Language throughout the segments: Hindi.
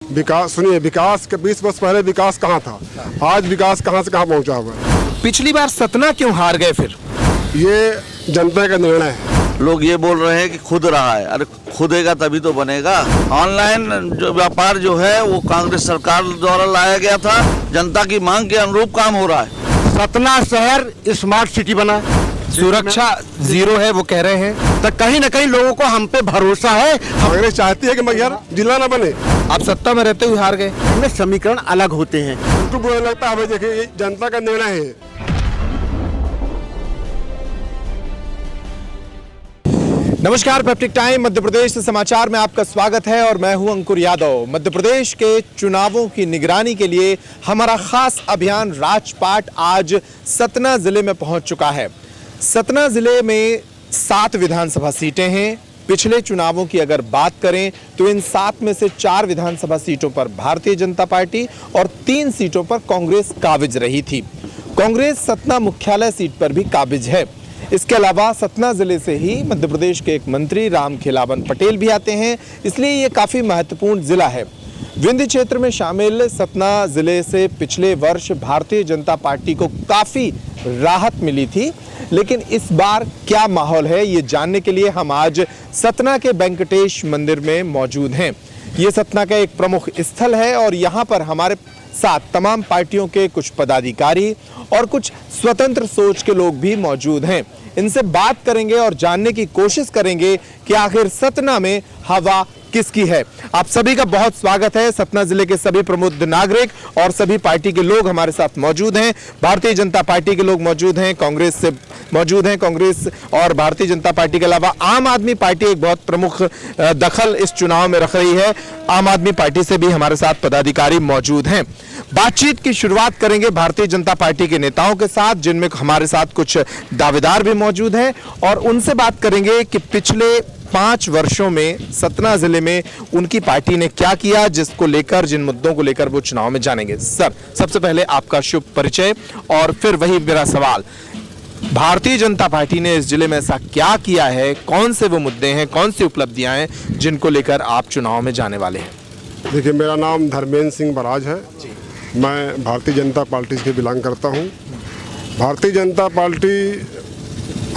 विकास सुनिए, विकास के 20 वर्ष पहले विकास कहाँ था, आज विकास कहाँ से कहाँ पहुँचा हुआ है। पिछली बार सतना क्यों हार गए फिर? ये जनता का निर्णय है। लोग ये बोल रहे हैं कि खुद रहा है, अरे खुदेगा तभी तो बनेगा। ऑनलाइन जो व्यापार जो है वो कांग्रेस सरकार द्वारा लाया गया था, जनता की मांग के अनुरूप काम हो रहा है। सतना शहर स्मार्ट सिटी बना, सुरक्षा जीरो है वो कह रहे हैं, तो कहीं ना कहीं लोगों को हम पे भरोसा है। कांग्रेस चाहती है कि मैहर जिला ना बने। आप सत्ता में रहते हुए हार गए। हमें समीकरण अलग होते हैं। उनको बुरा लगता है, भाई देखिए ये जनता का निर्णय है। नमस्कार, पेप्टिक टाइम मध्य प्रदेश से समाचार में आपका स्वागत है और मैं हूं अंकुर यादव। मध्य प्रदेश के चुनावों की निगरानी के लिए हमारा खास अभियान राजपाट आज सतना जिले में पहुंच चुका है। सतना जिले में 7 विधानसभा सीटें हैं। पिछले चुनावों की अगर बात करें तो इन 7 में से 4 विधानसभा सीटों पर भारतीय जनता पार्टी और 3 सीटों पर कांग्रेस काबिज रही थी। कांग्रेस सतना मुख्यालय सीट पर भी काबिज है। इसके अलावा सतना जिले से ही मध्य प्रदेश के एक मंत्री रामखेलावन पटेल भी आते हैं, इसलिए ये काफी महत्वपूर्ण जिला है। विंध्य क्षेत्र में शामिल सतना जिले से पिछले वर्ष भारतीय जनता पार्टी को काफी राहत मिली थी, लेकिन इस बार क्या माहौल है ये जानने के लिए हम आज सतना के वेंकटेश मंदिर में मौजूद हैं। ये सतना का एक प्रमुख स्थल है और यहाँ पर हमारे साथ तमाम पार्टियों के कुछ पदाधिकारी और कुछ स्वतंत्र सोच के लोग भी मौजूद हैं। इनसे बात करेंगे और जानने की कोशिश करेंगे कि आखिर सतना में हवा किसकी है। आप सभी का बहुत स्वागत है। सतना जिले के सभी प्रमुख नागरिक और सभी पार्टी के लोग हमारे साथ मौजूद हैं। भारतीय जनता पार्टी के लोग मौजूद हैं, कांग्रेस से मौजूद हैं। कांग्रेस और भारतीय जनता पार्टी के अलावा आम आदमी पार्टी एक बहुत प्रमुख दखल इस चुनाव में रख रही है। आम आदमी पार्टी से भी हमारे साथ पदाधिकारी मौजूद हैं। बातचीत की शुरुआत करेंगे भारतीय जनता पार्टी के नेताओं के साथ, जिनमें हमारे साथ कुछ दावेदार भी मौजूद हैं, और उनसे बात करेंगे कि पिछले 5 वर्षों में सतना जिले में उनकी पार्टी ने क्या किया, जिसको लेकर, जिन मुद्दों को लेकर वो चुनाव में जानेंगे। सर, सबसे पहले आपका शुभ परिचय और फिर वही मेरा सवाल, भारतीय जनता पार्टी ने इस जिले में ऐसा क्या किया है, कौन से वो मुद्दे हैं, कौन सी उपलब्धियां हैं जिनको लेकर आप चुनाव में जाने वाले हैं? देखिए, मेरा नाम धर्मेंद्र सिंह बराज है। मैं भारतीय जनता पार्टी से बिलोंग करता हूँ। भारतीय जनता पार्टी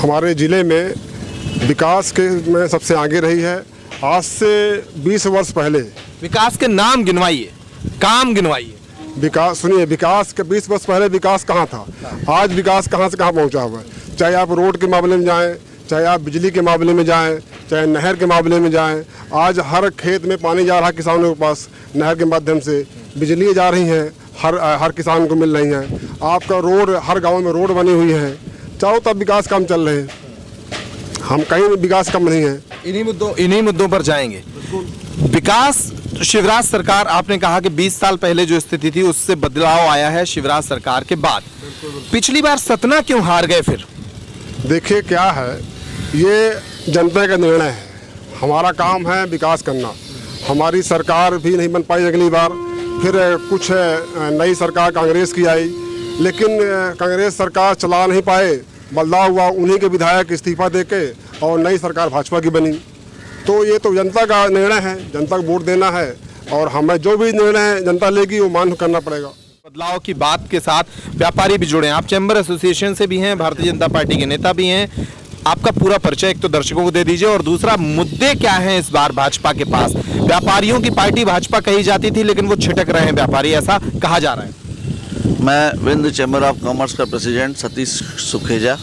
हमारे ज़िले में विकास के में सबसे आगे रही है। आज से 20 वर्ष पहले विकास के नाम गिनवाइए, काम गिनवाइए। विकास सुनिए, विकास के 20 वर्ष पहले विकास कहाँ था, आज विकास कहाँ से कहाँ पहुँचा हुआ है। चाहे आप रोड के मामले में जाएं, चाहे आप बिजली के मामले में जाएं, चाहे नहर के मामले में जाएं, आज हर खेत में पानी जा रहा है किसानों के पास। नहर के माध्यम से बिजली जा रही हैं, हर किसान को मिल रही हैं। आपका रोड, हर गांव में रोड बनी हुई है। चारों तरफ विकास काम चल रहे हैं, हम कहीं भी विकास कम नहीं है। इन्हीं मुद्दों पर जाएंगे। विकास, शिवराज सरकार, आपने कहा कि 20 साल पहले जो स्थिति थी उससे बदलाव आया है शिवराज सरकार के बाद। पिछली बार सतना क्यों हार गए फिर? देखिए क्या है, ये जनता का निर्णय है। हमारा काम है विकास करना। हमारी सरकार भी नहीं बन पाई अगली बार, फिर कुछ नई सरकार कांग्रेस की आई, लेकिन कांग्रेस सरकार चला नहीं पाए, बदलाव हुआ, उन्हीं के विधायक इस्तीफा देके और नई सरकार भाजपा की बनी। तो ये तो जनता का निर्णय है, जनता को वोट देना है और हमें जो भी निर्णय जनता लेगी वो मान करना पड़ेगा। बदलाव की बात के साथ व्यापारी भी जुड़े हैं। आप चैम्बर एसोसिएशन से भी हैं, भारतीय जनता पार्टी के नेता भी हैं। आपका पूरा परिचय एक तो दर्शकों को दे दीजिए, और दूसरा मुद्दे क्या हैं इस बार भाजपा के पास? व्यापारियों की पार्टी भाजपा कही जाती थी, लेकिन वो छिटक रहे हैं व्यापारी, ऐसा कहा जा रहा है। मैं विंध्य चैम्बर ऑफ कॉमर्स का प्रेसिडेंट सतीश सुखेजा।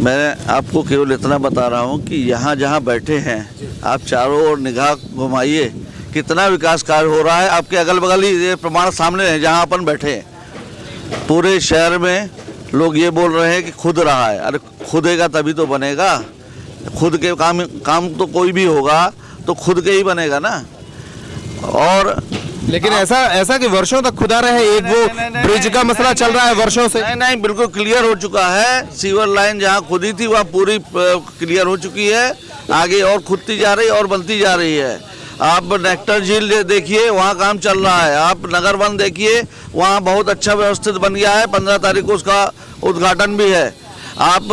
मैं आपको केवल इतना बता रहा हूँ कि यहाँ जहाँ बैठे हैं आप चारों ओर निगाह घुमाइए, कितना विकास कार्य हो रहा है। आपके अगल बगल ही ये प्रमाण सामने है जहाँ अपन बैठे हैं। पूरे शहर में लोग ये बोल रहे हैं कि खुद रहा है, अरे खुदेगा तभी तो बनेगा। खुद के काम तो कोई भी होगा तो खुद के ही बनेगा ना। और लेकिन ऐसा कि वर्षों तक खुदा रहे, एक वो ब्रिज का मसला चल रहा है वर्षों से। नहीं, बिल्कुल क्लियर हो चुका है। सीवर लाइन जहाँ खुदी थी वहाँ पूरी क्लियर हो चुकी है, आगे और खुदती जा रही है और बनती जा रही है। आप नेक्टर झील देखिए, वहाँ काम चल रहा है। आप नगर वन देखिए, वहाँ बहुत अच्छा व्यवस्थित बन गया है। 15 तारीख को उसका उद्घाटन भी है। आप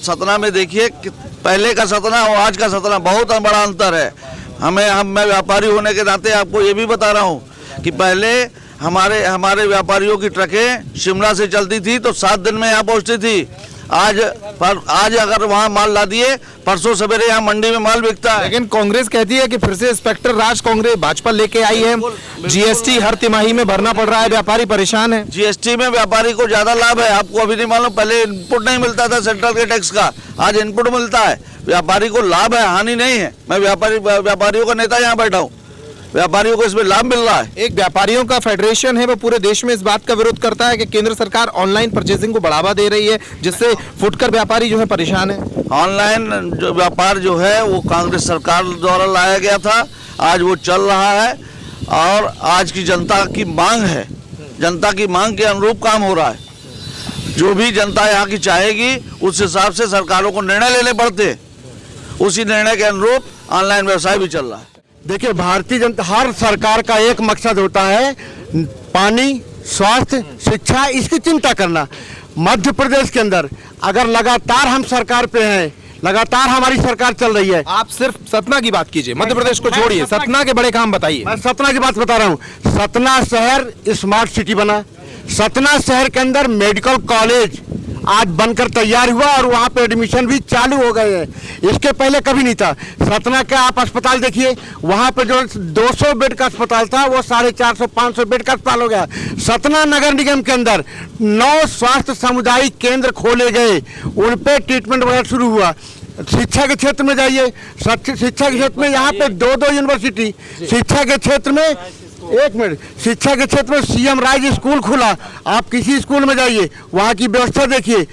सतना में देखिए, पहले का सतना और आज का सतना बहुत बड़ा अंतर है। मैं व्यापारी होने के नाते आपको ये भी बता रहा हूँ कि पहले हमारे व्यापारियों की ट्रकें शिमला से चलती थी तो 7 दिन में यहाँ पहुँचती थी। आज अगर वहाँ माल ला दिए, परसों सवेरे यहाँ मंडी में माल बिकता है। लेकिन कांग्रेस कहती है कि फिर से इंस्पेक्टर राज कांग्रेस भाजपा लेके आई है, जीएसटी हर तिमाही में भरना पड़ रहा है, व्यापारी परेशान है। जीएसटी में व्यापारी को ज्यादा लाभ है, आपको अभी नहीं मालूम, पहले इनपुट नहीं मिलता था सेंट्रल के टैक्स का, आज इनपुट मिलता है। व्यापारी को लाभ है, हानि नहीं है। मैं व्यापारियों का नेता यहाँ बैठा हूँ, व्यापारियों को इसमें लाभ मिल रहा है। एक व्यापारियों का फेडरेशन है, वो पूरे देश में इस बात का विरोध करता है कि केंद्र सरकार ऑनलाइन परचेसिंग को बढ़ावा दे रही है, जिससे फुटकर व्यापारी जो है परेशान है। ऑनलाइन जो व्यापार जो है वो कांग्रेस सरकार द्वारा लाया गया था, आज वो चल रहा है और आज की जनता की मांग है, जनता की मांग के अनुरूप काम हो रहा है। जो भी जनता यहाँ की चाहेगी उस हिसाब से सरकारों को निर्णय लेने पड़ते हैं, उसी निर्णय के अनुरूप ऑनलाइन व्यवसाय भी चल रहा है। देखिए, भारतीय जनता, हर सरकार का एक मकसद होता है पानी, स्वास्थ्य, शिक्षा, इसकी चिंता करना। मध्य प्रदेश के अंदर अगर लगातार हम सरकार पे हैं, लगातार हमारी सरकार चल रही है। आप सिर्फ सतना की बात कीजिए, मध्य प्रदेश को छोड़िए, सतना के बड़े काम बताइए। मैं सतना की बात बता रहा हूँ। सतना शहर स्मार्ट सिटी बना, सतना शहर के अंदर मेडिकल कॉलेज आज बनकर तैयार हुआ और वहाँ पे एडमिशन भी चालू हो गए हैं। इसके पहले कभी नहीं था। सतना का आप अस्पताल देखिए, वहाँ पे जो 200 बेड का अस्पताल था वो 450-500 बेड का अस्पताल हो गया। सतना नगर निगम के अंदर 9 स्वास्थ्य सामुदायिक केंद्र खोले गए, उन पे ट्रीटमेंट वगैरह शुरू हुआ। शिक्षा के क्षेत्र में जाइए, शिक्षा के क्षेत्र में यहाँ पे 2 यूनिवर्सिटी, शिक्षा के क्षेत्र में शिक्षा के क्षेत्र में सीएम राज स्कूल खुला। आप किसी स्कूल में जाइए, वहाँ की व्यवस्था देखिए।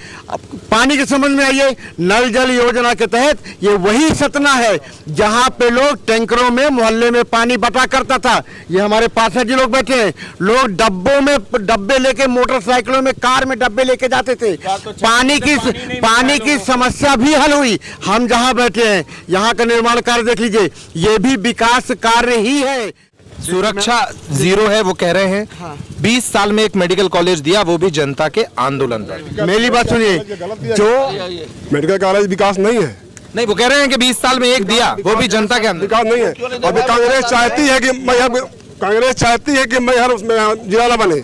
पानी के संबंध में आइए, नल जल योजना के तहत ये वही सतना है जहाँ पे लोग टैंकरों में मोहल्ले में पानी बटा करता था। ये हमारे पास जी लोग बैठे हैं, लोग डब्बे लेके, मोटरसाइकिलों में, कार में डब्बे लेके जाते थे। पानी की समस्या भी हल हुई। हम जहाँ बैठे हैं यहाँ का निर्माण कार्य देख लीजिए, ये भी विकास कार्य ही है। सुरक्षा जीरो है, वो कह रहे हैं। हाँ। 20 साल में एक मेडिकल कॉलेज दिया, वो भी जनता के आंदोलन पर। मेरी बात सुनिए, जो मेडिकल कॉलेज विकास नहीं है। नहीं, वो कह रहे हैं कि 20 साल में एक दिया, वो भी जनता के विकास नहीं है। और कांग्रेस चाहती है कि मैहर उसमें जिला न बने।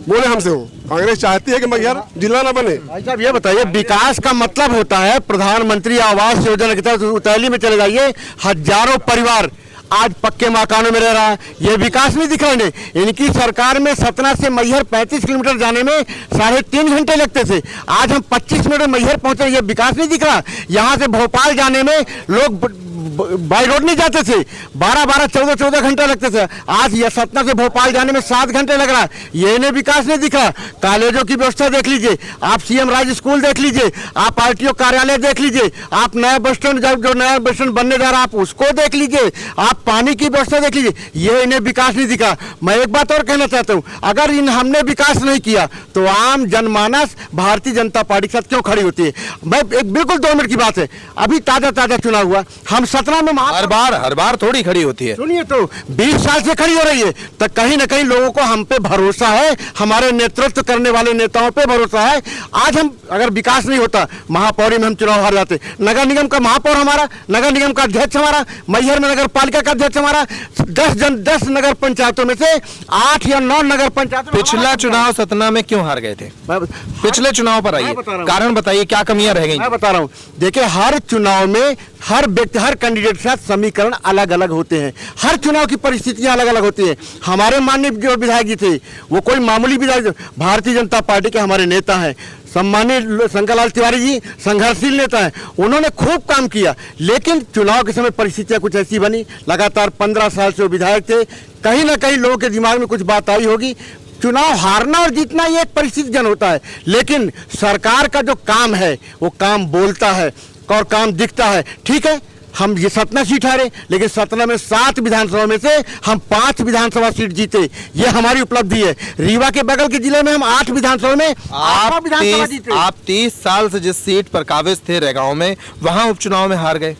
बोले हमसे, वो कांग्रेस चाहती है कि मैहर जिला न बने। भाई साहब ये बताइए, विकास का मतलब होता है प्रधानमंत्री आवास योजना की तरफ उतैली में चले जाइए, हजारों परिवार आज पक्के मकानों में रह रहा है। ये विकास नहीं दिख रहा है। इनकी सरकार में सतना से मैहर 35 किलोमीटर जाने में 3.5 घंटे लगते थे, आज हम 25 मिनट में मैहर पहुंचे। ये विकास नहीं दिख रहा। यहाँ से भोपाल जाने में लोग बाई रोड नहीं जाते थे, 12-14 घंटे लगते थे, आज ये सतना से भोपाल जाने में 7 घंटे लग रहा है। ये इन्हें विकास नहीं दिखा। कॉलेजों की व्यवस्था देख लीजिए, आप सीएम राज स्कूल देख लीजिए, आप आरटीओ कार्यालय देख लीजिए, आप नया बस स्टैंड, जो नया बस स्टैंड बनने जा रहा है आप उसको देख लीजिए, आप पानी की व्यवस्था देख लीजिए। ये इन्हें विकास नहीं दिखा। मैं एक बात और कहना चाहता हूँ, अगर हमने विकास नहीं किया तो आम जनमानस भारतीय जनता पार्टी के साथ क्यों खड़ी होती है? मैं एक बिल्कुल 2 मिनट की बात है, अभी ताजा चुनाव हुआ, हम सतना में हर बार थोड़ी खड़ी होती है। सुनिए तो 20 साल से खड़ी हो रही है, तो कहीं ना कहीं लोगों को हम पे भरोसा है, हमारे नेतृत्व करने वाले नेताओं पे भरोसा है। आज हम अगर विकास नहीं होता, महापौरी में हम चुनाव हार जाते, नगर निगम का महापौर हमारा, नगर निगम का अध्यक्ष हमारा, मैहर में नगर पालिका का अध्यक्ष हमारा, 10 नगर पंचायतों में से 8 या 9 नगर पंचायतों। पिछला चुनाव सतना में क्यों हार गए थे? पिछले चुनाव पर आइए, कारण बताइए, क्या कमियां रह गई? मैं बता रहा हूँ। देखिए, हर चुनाव में हर व्यक्ति, हर कैंडिडेट के साथ समीकरण अलग अलग होते हैं, हर चुनाव की परिस्थितियां अलग अलग होती हैं। हमारे माननीय जो विधायक जी थे वो कोई मामूली विधायक, भारतीय जनता पार्टी के हमारे नेता हैं, सम्मानित शंकरलाल तिवारी जी संघर्षशील नेता हैं, उन्होंने खूब काम किया। लेकिन चुनाव के समय परिस्थितियां कुछ ऐसी बनी, लगातार 15 साल से वो विधायक थे, कहीं ना कहीं लोगों के दिमाग में कुछ बात आई होगी। चुनाव हारना और जीतना ये एक परिस्थिति जन होता है, लेकिन सरकार का जो काम है वो काम बोलता है और काम दिखता है। ठीक है, हम ये सतना सीट हारे, लेकिन सतना में 7 विधानसभा में से हम 5 विधानसभा सीट जीते, ये हमारी उपलब्धि है। रीवा के बगल के जिले में हम 8 विधानसभा में 8 विधानसभा जीते। आप 30 साल से जिस सीट पर काबिज थे रेगांव में, वहां उपचुनाव में हार गए।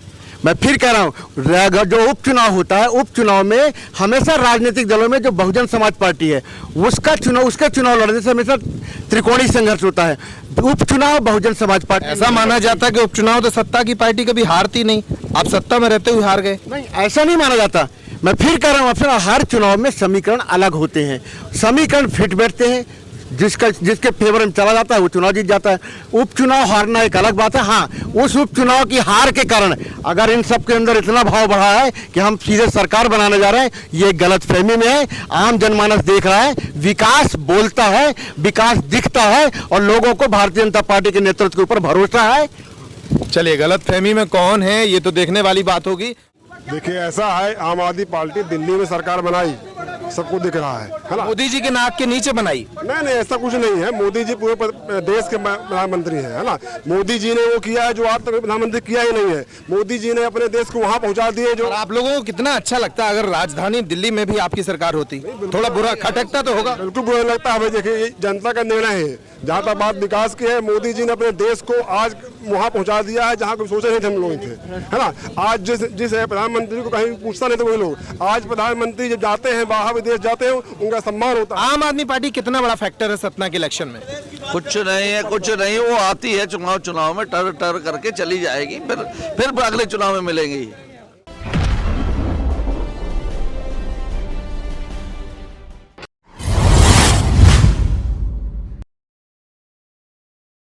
मैं फिर कह रहा हूँ, जो उपचुनाव होता है, उपचुनाव में हमेशा राजनीतिक दलों में जो बहुजन समाज पार्टी है उसके चुनाव लड़ने से हमेशा त्रिकोणीय संघर्ष होता है। उपचुनाव बहुजन समाज पार्टी ऐसा माना जाता है कि उपचुनाव तो सत्ता की पार्टी कभी हारती नहीं, आप सत्ता में रहते हुए हार गए। नहीं, ऐसा नहीं माना जाता। मैं फिर कह रहा हूँ, फिर हर चुनाव में समीकरण अलग होते हैं, समीकरण फिट बैठते हैं, जिसके फेवर में चला जाता है वो चुनाव जीत जाता है। उपचुनाव हारना एक अलग बात है। हाँ, उस उपचुनाव की हार के कारण अगर इन सब के अंदर इतना भाव बढ़ा है कि हम सीधे सरकार बनाने जा रहे हैं, ये गलत फहमी में है। आम जनमानस देख रहा है, विकास बोलता है, विकास दिखता है और लोगों को भारतीय जनता पार्टी के नेतृत्व के ऊपर भरोसा है। चलिए, गलत फहमी में कौन है ये तो देखने वाली बात होगी। देखिए, ऐसा है, आम आदमी पार्टी दिल्ली में सरकार बनाई, सबको दिख रहा है ना। मोदी जी के नाक के नीचे बनाई। नहीं नहीं, ऐसा कुछ नहीं है। मोदी जी पूरे देश के प्रधानमंत्री है ना। मोदी जी ने वो किया है जो आज तक प्रधानमंत्री किया ही नहीं है। मोदी जी ने अपने देश को वहाँ पहुँचा दिए जो। और आप लोगों को कितना अच्छा लगता है अगर राजधानी दिल्ली में भी आपकी सरकार होती? थोड़ा बुरा खटकता तो होगा। बिल्कुल बुरा लगता है भाई। देखिए, ये जनता का निर्णय है। जहाँ तक बात विकास की है, मोदी जी ने अपने देश को आज वहाँ पहुँचा दिया है जहाँ कभी सोचे नहीं थे हम लोग थे, है ना। आज जिस प्रधानमंत्री को कहीं पूछता नहीं थे कोई लोग, आज प्रधानमंत्री जब जाते हैं बाहर विदेश जाते हैं उनका सम्मान होता है। आम आदमी पार्टी कितना बड़ा फैक्टर है सतना के इलेक्शन में? कुछ नहीं है, कुछ नहीं। वो आती है चुनाव में टर टर करके चली जाएगी, फिर अगले चुनाव में मिलेंगी।